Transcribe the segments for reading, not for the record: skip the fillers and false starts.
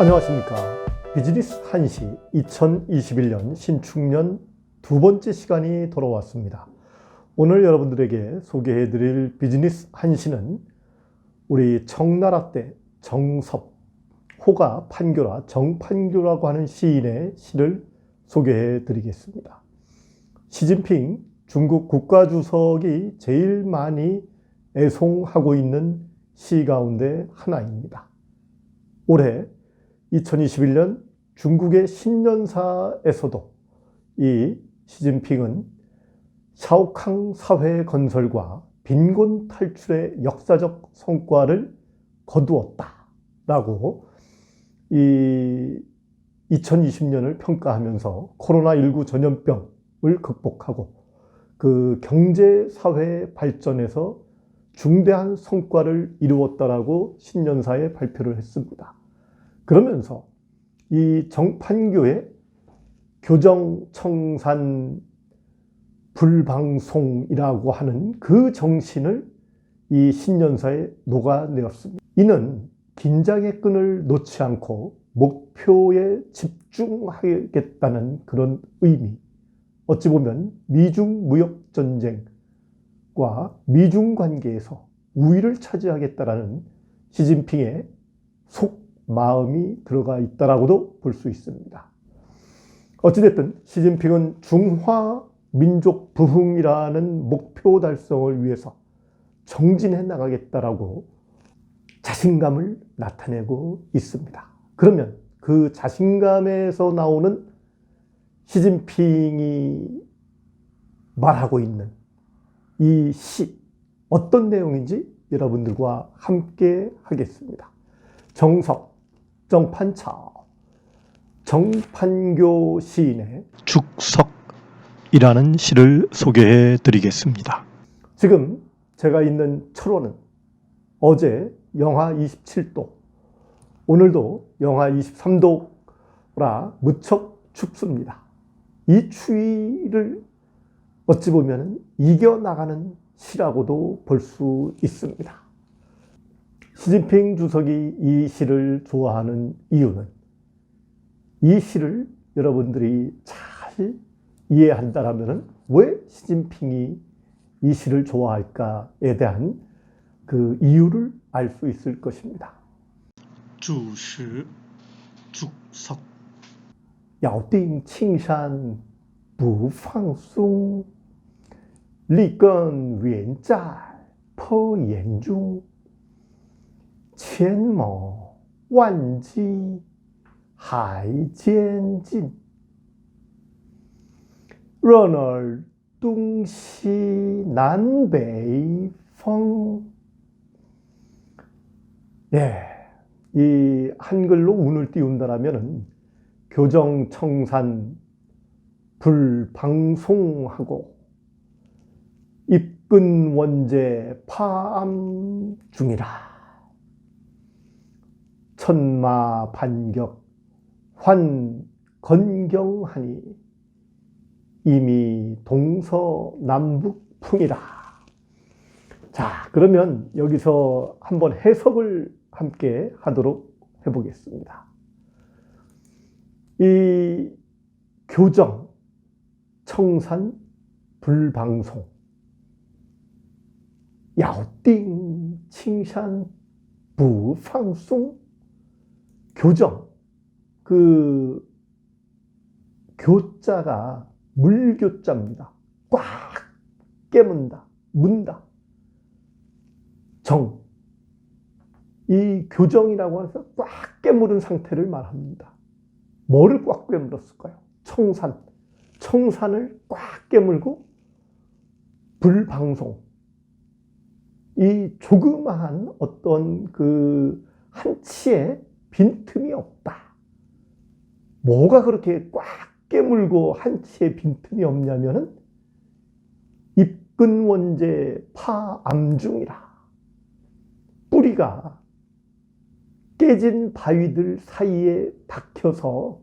안녕하십니까. 비즈니스 한시 2021년 신축년 두 번째 시간이 돌아왔습니다. 오늘 여러분들에게 소개해드릴 비즈니스 한시는 우리 청나라 때 정섭, 호가 판교라 정판교라고 하는 시인의 시를 소개해드리겠습니다. 시진핑 중국 국가주석이 제일 많이 애송하고 있는 시 가운데 하나입니다. 올해 2021년 중국의 신년사에서도 이 시진핑은 샤오캉 사회 건설과 빈곤 탈출의 역사적 성과를 거두었다라고 이 2020년을 평가하면서 코로나19 전염병을 극복하고 그 경제 사회 발전에서 중대한 성과를 이루었다라고 신년사에 발표를 했습니다. 그러면서 이 정판교의 교정청산 불방송이라고 하는 그 정신을 이 신년사에 녹아내었습니다. 이는 긴장의 끈을 놓지 않고 목표에 집중하겠다는 그런 의미, 어찌 보면 미중 무역전쟁과 미중 관계에서 우위를 차지하겠다는 시진핑의 속마음이 들어가 있다라고도 볼 수 있습니다. 어찌됐든 시진핑은 중화 민족 부흥이라는 목표 달성을 위해서 정진해 나가겠다라고 자신감을 나타내고 있습니다. 그러면 그 자신감에서 나오는 시진핑이 말하고 있는 이 시, 어떤 내용인지 여러분들과 함께 하겠습니다. 정섭, 정판차, 정판교 시인의 죽석이라는 시를 소개해 드리겠습니다. 지금 제가 있는 철원은 어제 영하 27도, 오늘도 영하 23도라 무척 춥습니다. 이 추위를 어찌 보면 이겨나가는 시라고도 볼 수 있습니다. 시진핑 주석이 이 시를 좋아하는 이유는 이 시를 여러분들이 잘 이해한다면 왜 시진핑이 이 시를 좋아할까에 대한 그 이유를 알 수 있을 것입니다. 주시, 죽석, 咬定青山不放松，立根远在坡岩中，千谋万计海间尽，润儿东西南北风。 이 한글로 운을 띄운다라면 교정청산 불방송하고 입근 원제 파암 중이라. 천마 반격 환 건경하니 이미 동서남북풍이라. 자, 그러면 여기서 한번 해석을 함께 하도록 해보겠습니다. 이 교정, 청산, 불방송, 咬定青山不放松。 교정, 그 교자가 물교자입니다. 꽉 깨문다, 문다. 정, 이 교정이라고 해서 꽉 깨물은 상태를 말합니다. 뭐를 꽉 깨물었을까요? 청산, 청산을 꽉 깨물고 불방송, 이 조그마한 어떤 그 한치의 빈틈이 없다. 뭐가 그렇게 꽉 깨물고 한치의 빈틈이 없냐면은 입근원제 파암중이라. 뿌리가 깨진 바위들 사이에 박혀서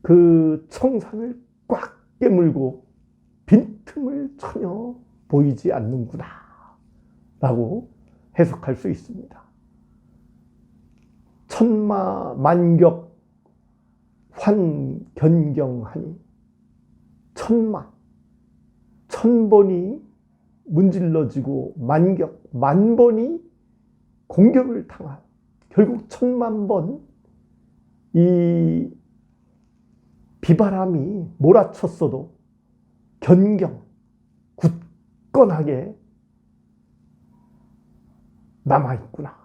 그 청산을 꽉 깨물고 빈틈을 전혀 보이지 않는구나 라고 해석할 수 있습니다. 천마 만격 환견경하니 천번이 문질러지고 만번이 공격을 당한, 결국 1000만 번 이 비바람이 몰아쳤어도 견경 굳건하게 남아있구나.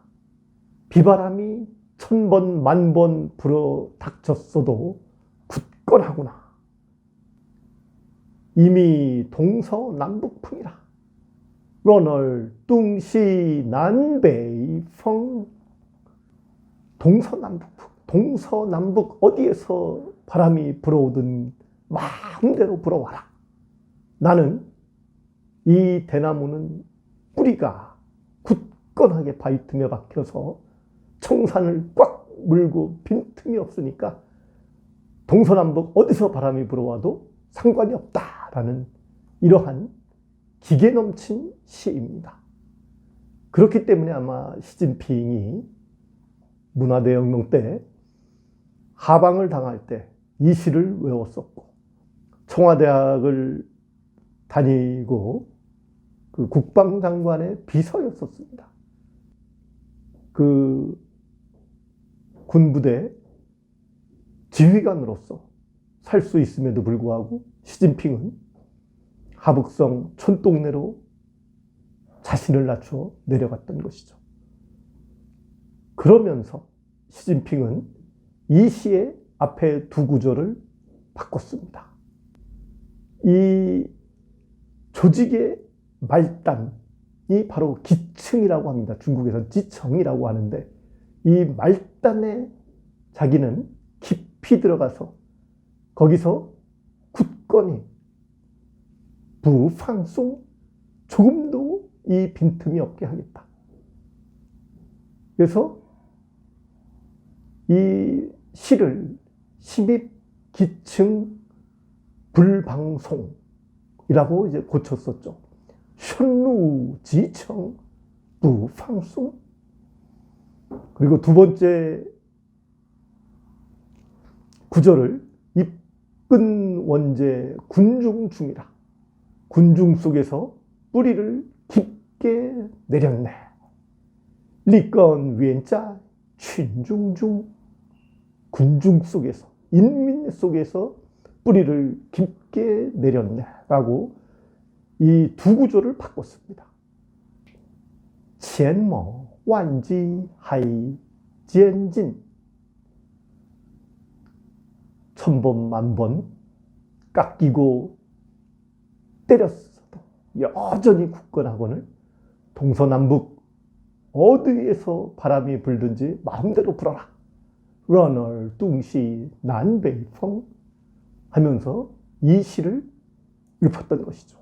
비바람이 1000번 만번 불어 닥쳤어도 굳건하구나. 이미 동서남북풍이라. 若尔 뚱시 난베이펑. 동서남북 어디에서 바람이 불어오든 마음대로 불어와라. 나는 이 대나무는 뿌리가 굳건하게 바위 틈에 박혀서 청산을 꽉 물고 빈틈이 없으니까 동서남북 어디서 바람이 불어와도 상관이 없다라는 이러한 기계 넘친 시입니다. 그렇기 때문에 아마 시진핑이 문화대혁명 때 하방을 당할 때 이 시를 외웠었고, 청와대학을 다니고 그 국방장관의 비서였었습니다. 그 군부대 지휘관으로서 살 수 있음에도 불구하고 시진핑은 하북성 촌동네로 자신을 낮춰 내려갔던 것이죠. 그러면서 시진핑은 이 시의 앞에 두 구절을 바꿨습니다. 이 조직의 말단이 바로 기층이라고 합니다. 중국에서는 지청이라고 하는데, 이 말단에 자기는 깊이 들어가서 거기서 굳건히 부팡송, 조금도 이 빈틈이 없게 하겠다. 그래서 이 시를 심입기층 불방송이라고 이제 고쳤었죠. 현루지청 부팡송. 그리고 두 번째 구절을 입근 원제 군중 중이라. 군중 속에서 뿌리를 깊게 내렸네. 리건 위엔자 춘중중. 군중 속에서, 인민 속에서 뿌리를 깊게 내렸네 라고 이 두 구조를 바꿨습니다. 前某 완지 하이 지엔진. 1000번 만번 깎이고 때렸어도 여전히 굳건하거늘 동서남북 어디에서 바람이 불든지 마음대로 불어라. 若尔 뚱시 난베이펑 하면서 이 시를 읊었던 것이죠.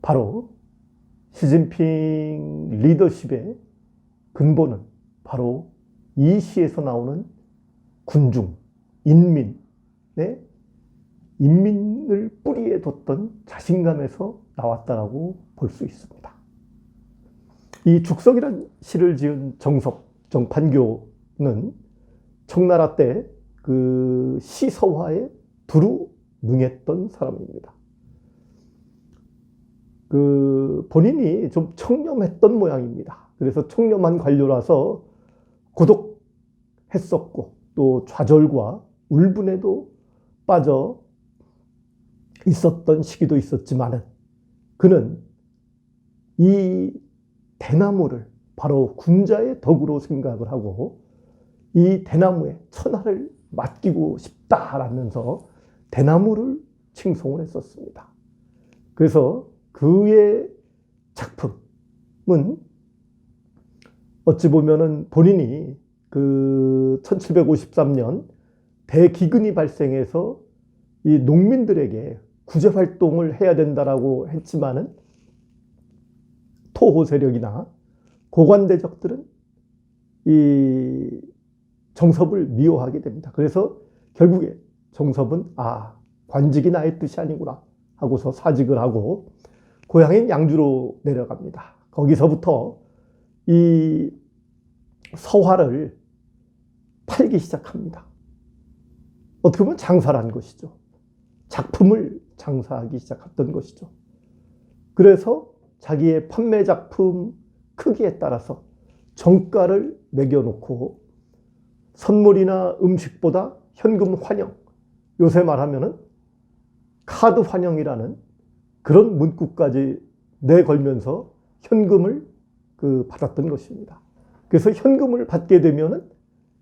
바로 시진핑 리더십의 근본은 바로 이 시에서 나오는 군중, 인민의 인민을 뿌리에 뒀던 자신감에서 나왔다라고 볼 수 있습니다. 이 죽석이라는 시를 지은 정판교는 청나라 때 그 시서화에 두루 능했던 사람입니다. 그 본인이 좀 청렴했던 모양입니다. 그래서 청렴한 관료라서 고독했었고 또 좌절과 울분에도 빠져 있었던 시기도 있었지만은, 그는 이 대나무를 바로 군자의 덕으로 생각을 하고 이 대나무에 천하를 맡기고 싶다라면서 대나무를 칭송을 했었습니다. 그래서 그의 작품은 어찌 보면은 본인이 그 1753년 대기근이 발생해서 이 농민들에게 구제 활동을 해야 된다라고 했지만은 토호 세력이나 고관대적들은 이 정섭을 미워하게 됩니다. 그래서 결국에 정섭은 관직이 나의 뜻이 아니구나 하고서 사직을 하고 고향인 양주로 내려갑니다. 거기서부터 이 서화를 팔기 시작합니다. 어떻게 보면 장사를 한 것이죠. 작품을 장사하기 시작했던 것이죠. 그래서 자기의 판매 작품 크기에 따라서 정가를 매겨놓고 선물이나 음식보다 현금 환영, 요새 말하면은 카드 환영이라는 그런 문구까지 내걸면서 현금을 받았던 것입니다. 그래서 현금을 받게 되면은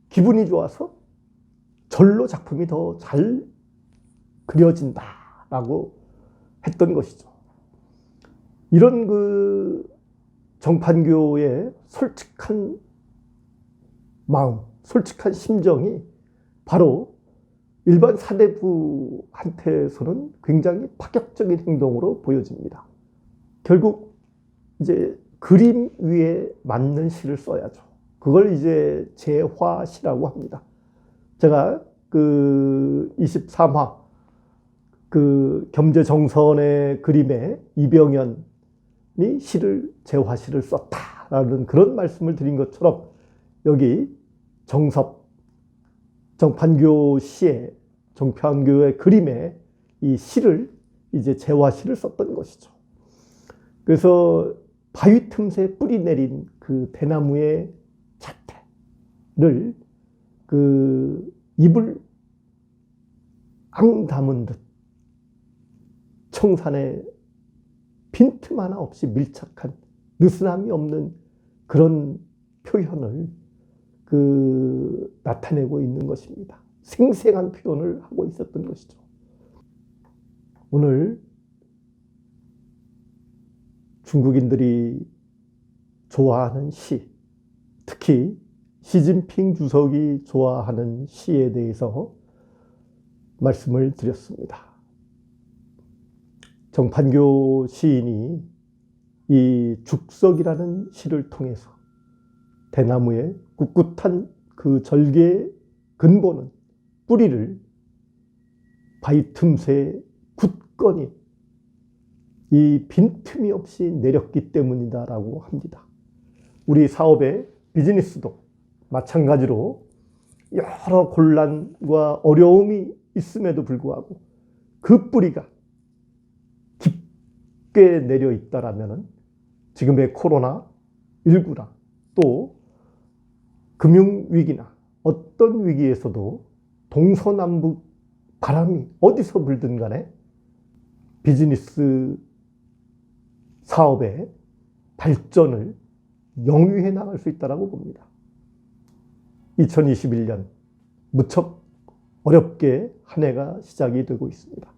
기분이 좋아서 절로 작품이 더 잘 그려진다라고 했던 것이죠. 이런 정판교의 솔직한 마음, 솔직한 심정이 바로 일반 사대부한테서는 굉장히 파격적인 행동으로 보여집니다. 결국 이제 그림 위에 맞는 시를 써야죠. 그걸 이제 재화시라고 합니다. 제가 23화 겸재정선의 그림에 이병연이 재화시를 썼다라는 그런 말씀을 드린 것처럼 여기 정판교 시의 정판교의 그림에 이 시를 이제 재화시를 썼던 것이죠. 그래서 바위 틈새 뿌리 내린 그 대나무의 자태를 입을 앙 담은 듯 청산에 빈틈 하나 없이 밀착한 느슨함이 없는 그런 표현을 나타내고 있는 것입니다. 생생한 표현을 하고 있었던 것이죠. 오늘 중국인들이 좋아하는 시, 특히 시진핑 주석이 좋아하는 시에 대해서 말씀을 드렸습니다. 정판교 시인이 이 죽석이라는 시를 통해서 대나무의 꿋꿋한 그 절개의 근본은 뿌리를 바위 틈새에 굳건히 이 빈틈이 없이 내렸기 때문이다라고 합니다. 우리 사업의 비즈니스도 마찬가지로 여러 곤란과 어려움이 있음에도 불구하고 그 뿌리가 깊게 내려 있다라면 지금의 코로나19나 또 금융위기나 어떤 위기에서도 동서남북 바람이 어디서 불든 간에 비즈니스 사업의 발전을 영위해 나갈 수 있다고 봅니다. 2021년 무척 어렵게 한 해가 시작이 되고 있습니다.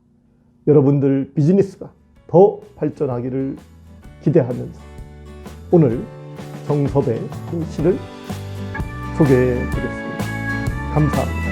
여러분들 비즈니스가 더 발전하기를 기대하면서 오늘 정섭의 시를 소개해 드렸습니다. 감사합니다.